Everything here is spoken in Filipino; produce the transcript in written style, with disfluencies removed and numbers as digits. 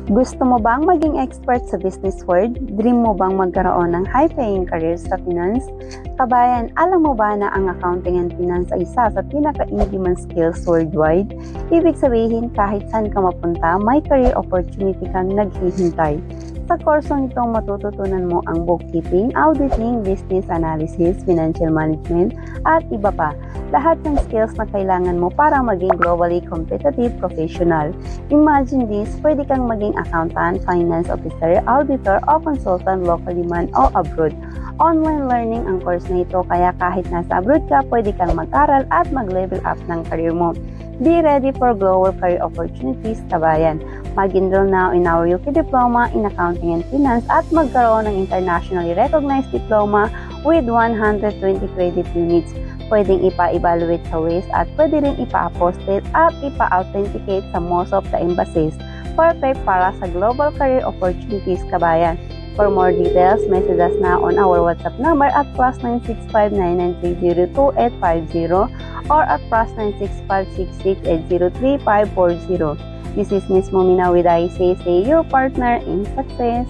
Gusto mo bang maging expert sa business world? Dream mo bang magkaroon ng high-paying career sa finance? Kabayan, alam mo ba na ang accounting and finance ay isa sa pinaka-in-demand skills worldwide? Ibig sabihin, kahit saan ka mapunta, may career opportunity kang naghihintay. Sa kursong ito, matututunan mo ang bookkeeping, auditing, business analysis, financial management, at iba pa. Lahat ng skills na kailangan mo para maging globally competitive professional. Imagine this, pwede kang maging accountant, finance officer, auditor, o consultant locally man o abroad. Online learning ang course na ito, kaya kahit nasa abroad ka, pwede kang mag-aral at mag-level up ng career mo. Be ready for global career opportunities, kabayan. Mag-enroll now in our UK Diploma in Accounting and Finance at magkaroon ng internationally recognized diploma with 120 credit units. Pwedeng ipa-evaluate sa WIS at pwede rin ipa-apostate at ipa-authenticate sa most of the embassies. Perfect para sa global career opportunities, kabayan. For more details, message us now on our WhatsApp number at +96599302850 or at +96566803540. This is Miss Momina with ICSA, your partner in success.